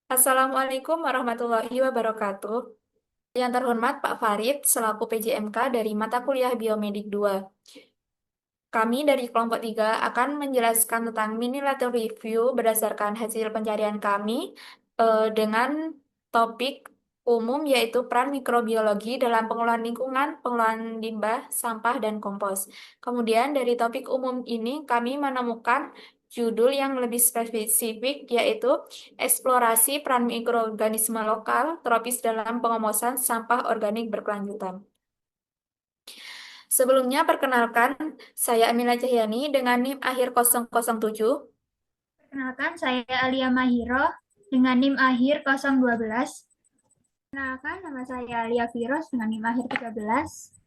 Assalamualaikum warahmatullahi wabarakatuh. Yang terhormat Pak Farid selaku PJMK dari mata kuliah Biomedik 2. Kami dari kelompok 3 akan menjelaskan tentang mini lateral review berdasarkan hasil pencarian kami dengan topik umum yaitu peran mikrobiologi dalam pengelolaan lingkungan, pengelolaan limbah, sampah, dan kompos. Kemudian dari topik umum ini kami menemukan judul yang lebih spesifik yaitu eksplorasi peran mikroorganisme lokal tropis dalam pengomosan sampah organik berkelanjutan. Sebelumnya, perkenalkan, saya Amila Cahyani dengan NIM akhir 007. Perkenalkan, saya Alia Mahiro dengan NIM akhir 012. Perkenalkan, nama saya Alia Firos dengan NIM akhir 13.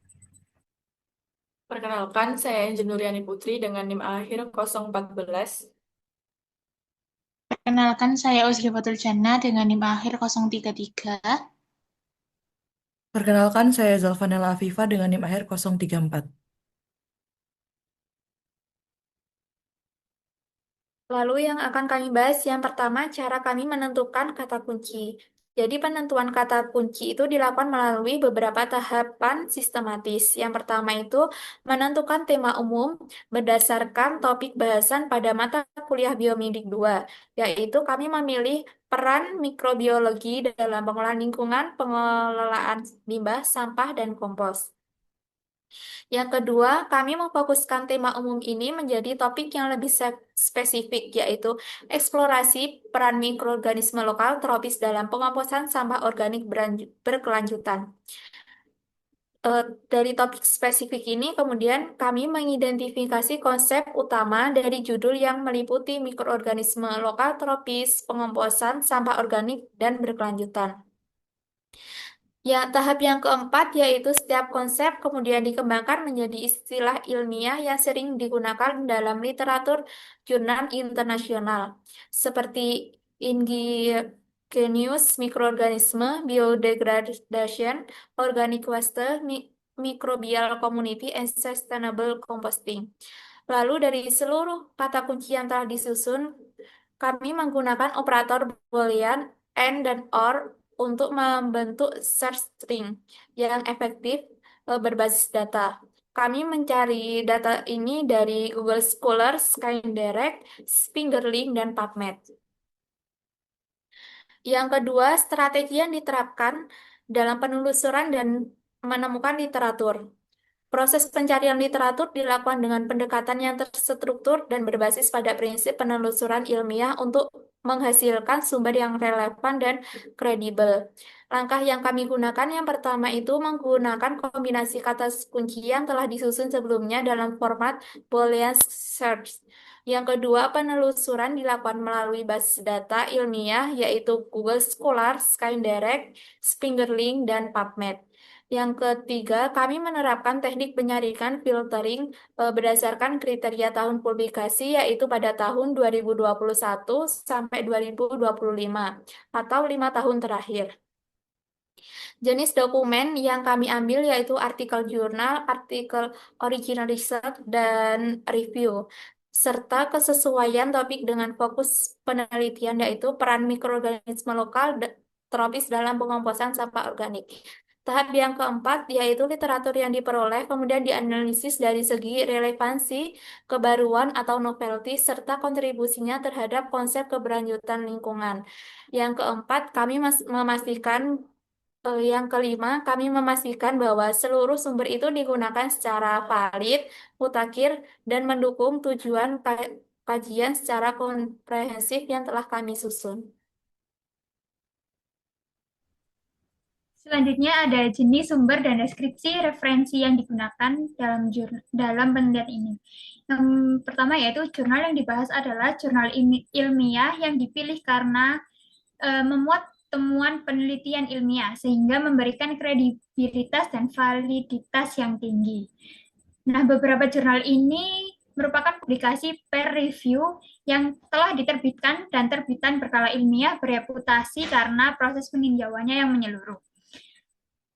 Perkenalkan, saya Angel Nuriani Putri dengan NIM akhir 014. Perkenalkan, saya Uzri Fatul Jannah dengan NIM akhir 033. Perkenalkan, saya Zalfanella Afifa dengan NIM akhir 034. Lalu yang akan kami bahas yang pertama, cara kami menentukan kata kunci. Jadi penentuan kata kunci itu dilakukan melalui beberapa tahapan sistematis. Yang pertama itu menentukan tema umum berdasarkan topik bahasan pada mata kuliah Biomedik 2, yaitu kami memilih peran mikrobiologi dalam pengelolaan lingkungan, pengelolaan limbah, sampah, dan kompos. Yang kedua, kami memfokuskan tema umum ini menjadi topik yang lebih spesifik, yaitu eksplorasi peran mikroorganisme lokal tropis dalam pengomposan sampah organik berkelanjutan. Eh, dari topik spesifik ini, kemudian kami mengidentifikasi konsep utama dari judul yang meliputi mikroorganisme lokal tropis, pengomposan sampah organik, dan berkelanjutan. Ya, tahap yang keempat yaitu setiap konsep kemudian dikembangkan menjadi istilah ilmiah yang sering digunakan dalam literatur jurnal internasional, seperti indigenous microorganisme, biodegradation, organic waste, microbial community, and sustainable composting. Lalu dari seluruh kata kunci yang telah disusun, kami menggunakan operator Boolean and dan OR untuk membentuk search string yang efektif berbasis data. Kami mencari data ini dari Google Scholar, Skydirect, Fingerlink, dan PubMed. Yang kedua, strategi yang diterapkan dalam penelusuran dan menemukan literatur. Proses pencarian literatur dilakukan dengan pendekatan yang terstruktur dan berbasis pada prinsip penelusuran ilmiah untuk menghasilkan sumber yang relevan dan kredibel. Langkah yang kami gunakan yang pertama itu menggunakan kombinasi kata kunci yang telah disusun sebelumnya dalam format Boolean search. Yang kedua, penelusuran dilakukan melalui basis data ilmiah yaitu Google Scholar, Skydirect, Fingerlink, dan PubMed. Yang ketiga, kami menerapkan teknik penyaringan filtering berdasarkan kriteria tahun publikasi yaitu pada tahun 2021 sampai 2025 atau 5 tahun terakhir. Jenis dokumen yang kami ambil yaitu artikel jurnal, artikel original research, dan review, serta kesesuaian topik dengan fokus penelitian yaitu peran mikroorganisme lokal tropis dalam pengomposan sampah organik. Tahap yang keempat yaitu literatur yang diperoleh kemudian dianalisis dari segi relevansi, kebaruan atau novelty, serta kontribusinya terhadap konsep keberlanjutan lingkungan. Yang keempat, kami memastikan yang kelima, kami memastikan bahwa seluruh sumber itu digunakan secara valid, mutakhir, dan mendukung tujuan kajian secara komprehensif yang telah kami susun. Selanjutnya ada jenis sumber dan deskripsi referensi yang digunakan dalam penelitian ini. Yang pertama yaitu jurnal yang dibahas adalah jurnal ilmiah yang dipilih karena memuat temuan penelitian ilmiah sehingga memberikan kredibilitas dan validitas yang tinggi. Nah, beberapa jurnal ini merupakan publikasi peer review yang telah diterbitkan dan terbitan berkala ilmiah bereputasi karena proses peninjauannya yang menyeluruh.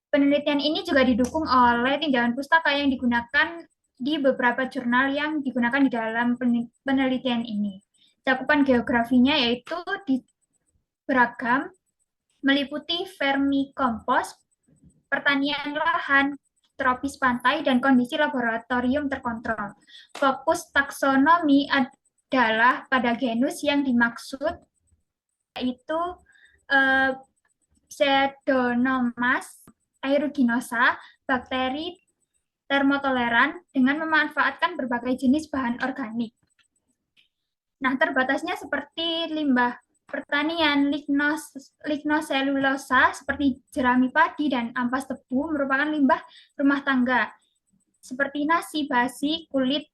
Penelitian ini juga didukung oleh tinjauan pustaka yang digunakan di beberapa jurnal yang digunakan di dalam penelitian ini. Cakupan geografinya yaitu beragam, meliputi vermikompos, pertanian lahan, tropis pantai, dan kondisi laboratorium terkontrol. Fokus taksonomi adalah pada genus yang dimaksud, yaitu Pseudomonas aeruginosa, bakteri termotoleran dengan memanfaatkan berbagai jenis bahan organik. Nah, terbatasnya seperti limbah pertanian, lignoselulosa seperti jerami padi dan ampas tebu merupakan limbah rumah tangga seperti nasi basi, kulit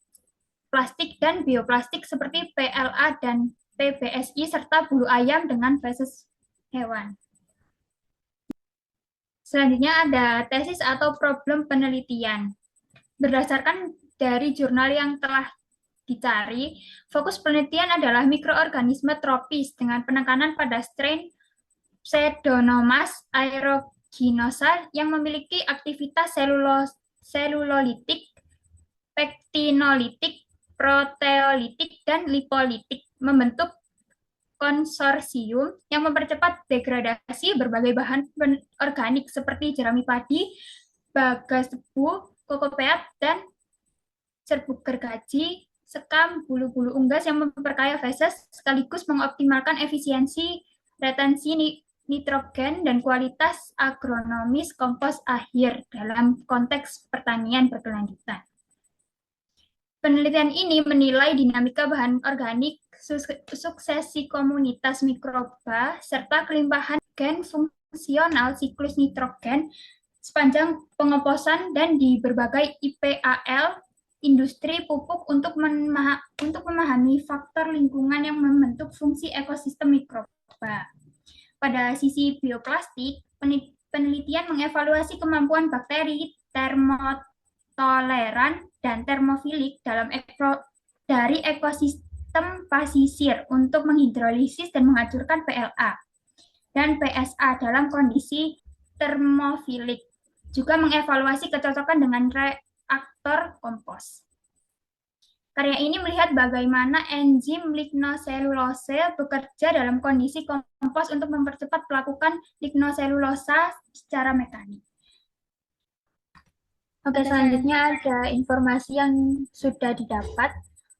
plastik, dan bioplastik seperti PLA dan PBSI serta bulu ayam dengan feses hewan. Selanjutnya ada tesis atau problem penelitian. Berdasarkan dari jurnal yang telah dicari, fokus penelitian adalah mikroorganisme tropis dengan penekanan pada strain Pseudomonas aeruginosa yang memiliki aktivitas selulolitik, pektinolitik, proteolitik, dan lipolitik, membentuk konsorsium yang mempercepat degradasi berbagai bahan organik seperti jerami padi, bagas tebu, kokopeat, dan serbuk gergaji, sekam, bulu-bulu unggas yang memperkaya feses sekaligus mengoptimalkan efisiensi retensi nitrogen dan kualitas agronomis kompos akhir dalam konteks pertanian berkelanjutan. Penelitian ini menilai dinamika bahan organik, suksesi komunitas mikroba, serta kelimpahan gen fungsional siklus nitrogen sepanjang pengeposan dan di berbagai IPAL industri pupuk untuk memahami faktor lingkungan yang membentuk fungsi ekosistem mikroba. Pada sisi bioplastik, penelitian mengevaluasi kemampuan bakteri termotoleran dan termofilik dari ekosistem pasisir untuk menghidrolisis dan menghancurkan PLA dan PSA dalam kondisi termofilik. Juga mengevaluasi kecocokan dengan reaktor kompos. Karya ini melihat bagaimana enzim lignoselulose bekerja dalam kondisi kompos untuk mempercepat pelapukan lignoselulosa secara mekanik. Oke, selanjutnya ada informasi yang sudah didapat.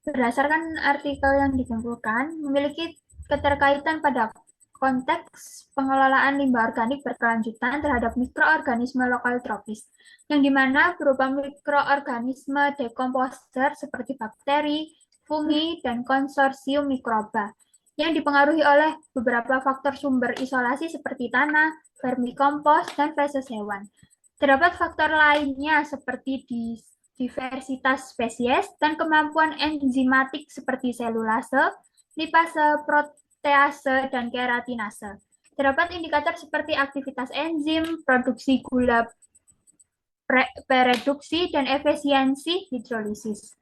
Berdasarkan artikel yang dikumpulkan, memiliki keterkaitan pada konteks pengelolaan limbah organik berkelanjutan terhadap mikroorganisme lokal tropis, yang dimana berupa mikroorganisme dekomposer seperti bakteri, fungi, dan konsorsium mikroba, yang dipengaruhi oleh beberapa faktor sumber isolasi seperti tanah, vermikompos, dan feses hewan. Terdapat faktor lainnya seperti diversitas spesies dan kemampuan enzimatik seperti selulase, lipase, protease, dan keratinase. Terdapat indikator seperti aktivitas enzim, produksi gula pereduksi, dan efisiensi hidrolisis.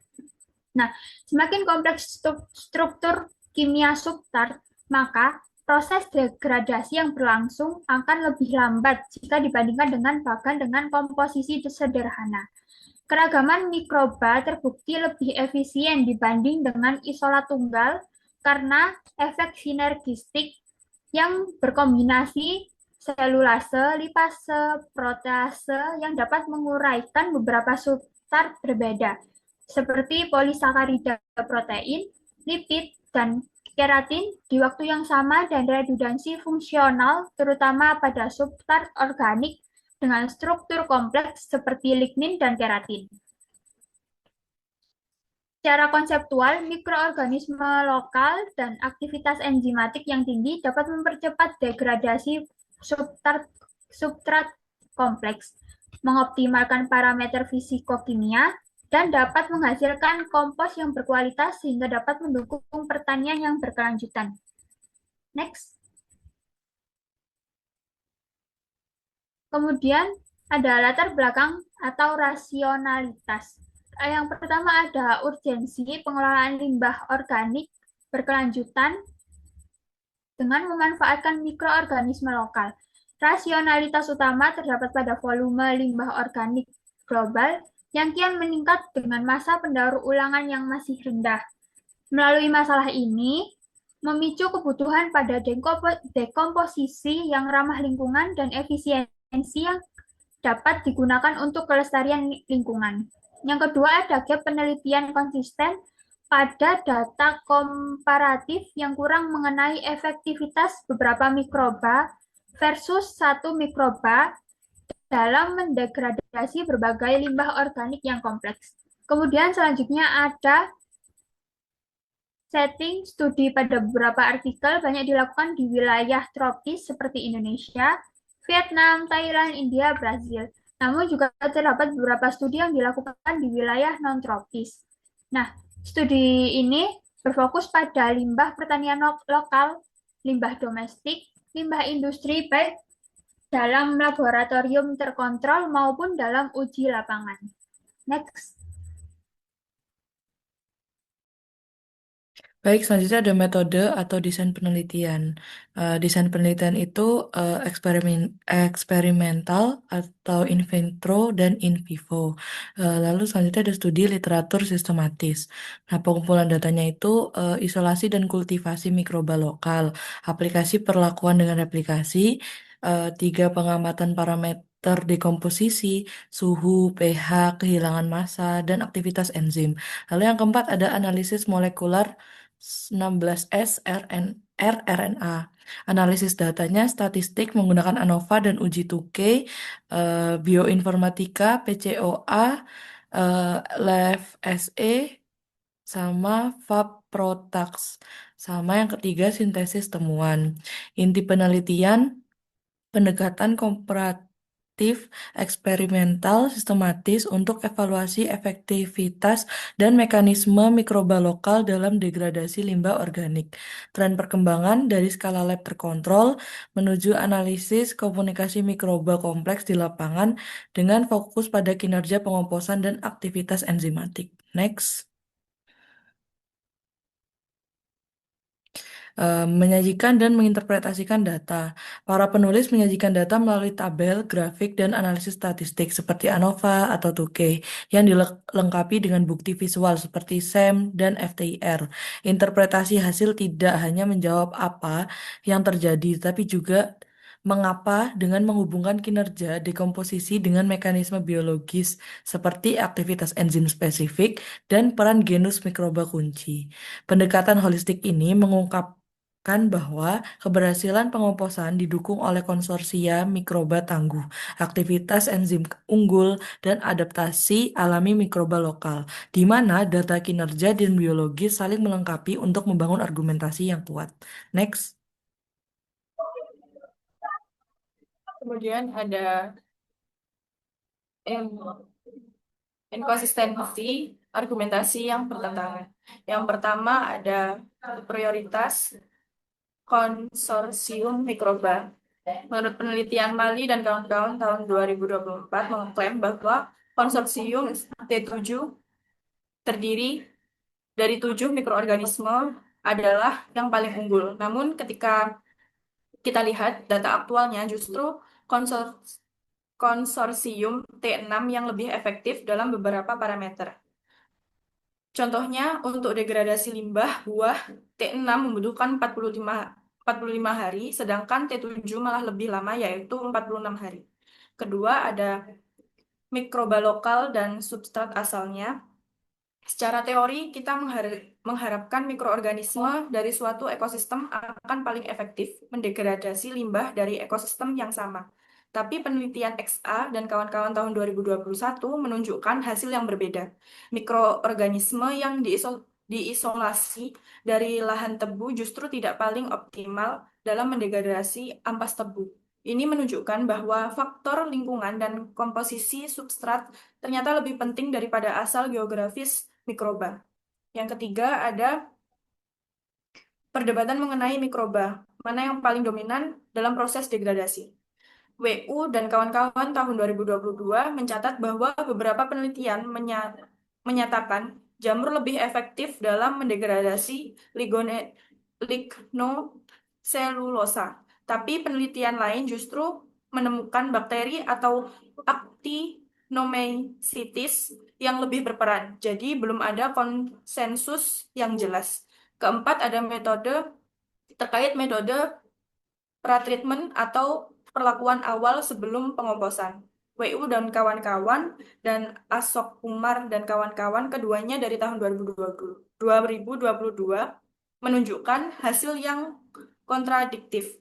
Nah, semakin kompleks struktur kimia substrat, maka proses degradasi yang berlangsung akan lebih lambat jika dibandingkan dengan bagan dengan komposisi sederhana. Keragaman mikroba terbukti lebih efisien dibanding dengan isolat tunggal karena efek sinergistik yang berkombinasi selulase, lipase, protease yang dapat menguraikan beberapa substrat berbeda, seperti polisakarida protein, lipid, dan keratin di waktu yang sama dan redundansi fungsional terutama pada substrat organik dengan struktur kompleks seperti lignin dan keratin. Secara konseptual, mikroorganisme lokal dan aktivitas enzimatik yang tinggi dapat mempercepat degradasi substrat kompleks, mengoptimalkan parameter fisikokimia, dan dapat menghasilkan kompos yang berkualitas sehingga dapat mendukung pertanian yang berkelanjutan. Next. Kemudian ada latar belakang atau rasionalitas. Yang pertama ada urgensi pengelolaan limbah organik berkelanjutan dengan memanfaatkan mikroorganisme lokal. Rasionalitas utama terdapat pada volume limbah organik global yang kian meningkat dengan masa pendaur ulangan yang masih rendah. Melalui masalah ini, memicu kebutuhan pada dekomposisi yang ramah lingkungan dan efisiensi yang dapat digunakan untuk kelestarian lingkungan. Yang kedua, ada gap penelitian konsisten pada data komparatif yang kurang mengenai efektivitas beberapa mikroba versus satu mikroba dalam mendegradasi berbagai limbah organik yang kompleks. Kemudian selanjutnya ada setting studi pada beberapa artikel banyak dilakukan di wilayah tropis seperti Indonesia, Vietnam, Thailand, India, Brazil. Namun juga terdapat beberapa studi yang dilakukan di wilayah non-tropis. Nah, studi ini berfokus pada limbah pertanian lokal, limbah domestik, limbah industri, baik dalam laboratorium terkontrol maupun dalam uji lapangan. Next. Baik, selanjutnya ada metode atau desain penelitian. Desain penelitian itu eksperimental atau in vitro dan in vivo. Lalu selanjutnya ada studi literatur sistematis. Nah, pengumpulan datanya itu isolasi dan kultivasi mikroba lokal, aplikasi perlakuan dengan replikasi, tiga pengamatan parameter dekomposisi, suhu, pH, kehilangan massa, dan aktivitas enzim. Lalu yang keempat ada analisis molekular 16S rRNA. Analisis datanya statistik menggunakan ANOVA dan uji Tukey, bioinformatika, PCOA, Lab SE, sama FAB-Protax. Sama yang ketiga sintesis temuan. Inti penelitian pendekatan komparatif, eksperimental, sistematis untuk evaluasi efektivitas dan mekanisme mikroba lokal dalam degradasi limbah organik. Tren perkembangan dari skala lab terkontrol menuju analisis komunikasi mikroba kompleks di lapangan dengan fokus pada kinerja pengomposan dan aktivitas enzimatik. Next. Menyajikan dan menginterpretasikan data. Para penulis menyajikan data melalui tabel, grafik, dan analisis statistik seperti ANOVA atau Tukey yang dilengkapi dengan bukti visual seperti SEM dan FTIR. Interpretasi hasil tidak hanya menjawab apa yang terjadi, tapi juga mengapa dengan menghubungkan kinerja dekomposisi dengan mekanisme biologis seperti aktivitas enzim spesifik dan peran genus mikroba kunci. Pendekatan holistik ini mengungkapkan bahwa keberhasilan pengomposan didukung oleh konsorsia mikroba tangguh, aktivitas enzim unggul, dan adaptasi alami mikroba lokal, di mana data kinerja dan biologis saling melengkapi untuk membangun argumentasi yang kuat. Next. Kemudian ada in- inkonsistensi argumentasi yang bertentangan. Yang pertama ada prioritas konsorsium mikroba. Menurut penelitian Mali dan kawan-kawan tahun 2024 mengklaim bahwa konsorsium T7 terdiri dari 7 mikroorganisme adalah yang paling unggul. Namun ketika kita lihat data aktualnya justru konsorsium T6 yang lebih efektif dalam beberapa parameter. Contohnya, untuk degradasi limbah buah, T6 membutuhkan 45 hari, sedangkan T7 malah lebih lama, yaitu 46 hari. Kedua, ada mikroba lokal dan substrat asalnya. Secara teori, kita mengharapkan mikroorganisme dari suatu ekosistem akan paling efektif mendegradasi limbah dari ekosistem yang sama. Tapi penelitian XA dan kawan-kawan tahun 2021 menunjukkan hasil yang berbeda. Mikroorganisme yang diisolasi dari lahan tebu justru tidak paling optimal dalam mendegradasi ampas tebu. Ini menunjukkan bahwa faktor lingkungan dan komposisi substrat ternyata lebih penting daripada asal geografis mikroba. Yang ketiga ada perdebatan mengenai mikroba, mana yang paling dominan dalam proses degradasi. WU dan kawan-kawan tahun 2022 mencatat bahwa beberapa penelitian menyatakan jamur lebih efektif dalam mendegradasi lignoselulosa. Tapi penelitian lain justru menemukan bakteri atau actinomycetes yang lebih berperan. Jadi belum ada konsensus yang jelas. Keempat, ada metode terkait metode pretreatment atau perlakuan awal sebelum pengoplosan. WU dan kawan-kawan dan Asok Kumar dan kawan-kawan keduanya dari tahun 2022 menunjukkan hasil yang kontradiktif.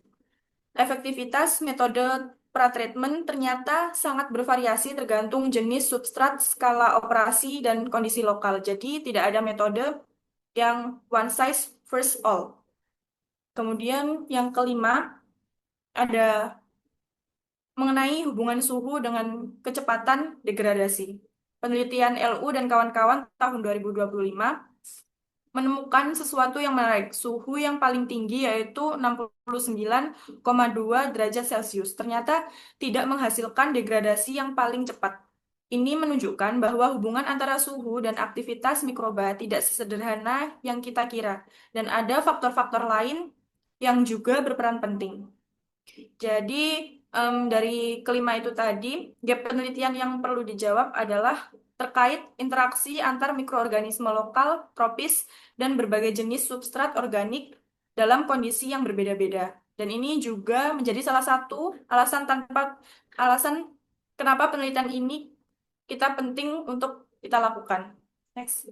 Efektivitas metode pretreatment ternyata sangat bervariasi tergantung jenis substrat, skala operasi, dan kondisi lokal. Jadi tidak ada metode yang one size fits all. Kemudian yang kelima ada mengenai hubungan suhu dengan kecepatan degradasi. Penelitian LU dan kawan-kawan tahun 2025 menemukan sesuatu yang menarik. Suhu yang paling tinggi yaitu 69,2 derajat Celcius. Ternyata tidak menghasilkan degradasi yang paling cepat. Ini menunjukkan bahwa hubungan antara suhu dan aktivitas mikroba tidak sesederhana yang kita kira. Dan ada faktor-faktor lain yang juga berperan penting. Jadi, dari kelima itu tadi, gap penelitian yang perlu dijawab adalah terkait interaksi antar mikroorganisme lokal, tropis, dan berbagai jenis substrat organik dalam kondisi yang berbeda-beda. Dan ini juga menjadi salah satu alasan kenapa penelitian ini kita penting untuk kita lakukan. Next.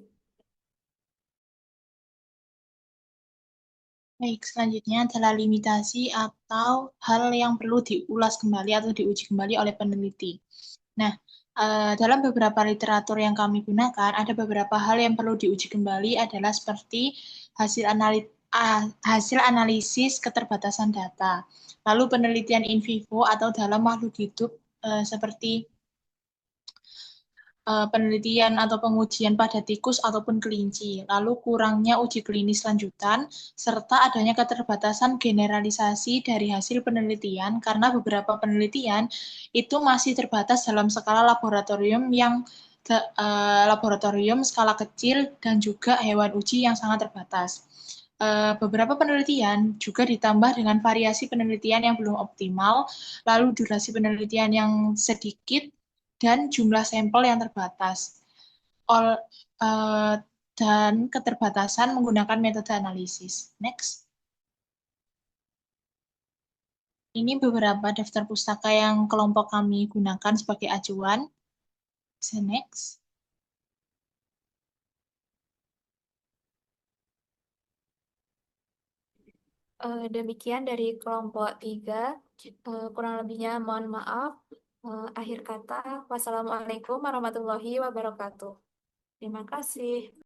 Baik, selanjutnya adalah limitasi atau hal yang perlu diulas kembali atau diuji kembali oleh peneliti. Nah, dalam beberapa literatur yang kami gunakan, ada beberapa hal yang perlu diuji kembali adalah seperti hasil analisis keterbatasan data, lalu penelitian in vivo atau dalam makhluk hidup seperti penelitian atau pengujian pada tikus ataupun kelinci, lalu kurangnya uji klinis lanjutan, serta adanya keterbatasan generalisasi dari hasil penelitian karena beberapa penelitian itu masih terbatas dalam skala laboratorium yang laboratorium skala kecil dan juga hewan uji yang sangat terbatas. Beberapa penelitian juga ditambah dengan variasi penelitian yang belum optimal, lalu durasi penelitian yang sedikit, dan jumlah sampel yang terbatas. Dan keterbatasan menggunakan metode analisis. Next. Ini beberapa daftar pustaka yang kelompok kami gunakan sebagai acuan. Next. Demikian dari kelompok 3. Kurang lebihnya mohon maaf. Akhir kata, wassalamualaikum warahmatullahi wabarakatuh. Terima kasih.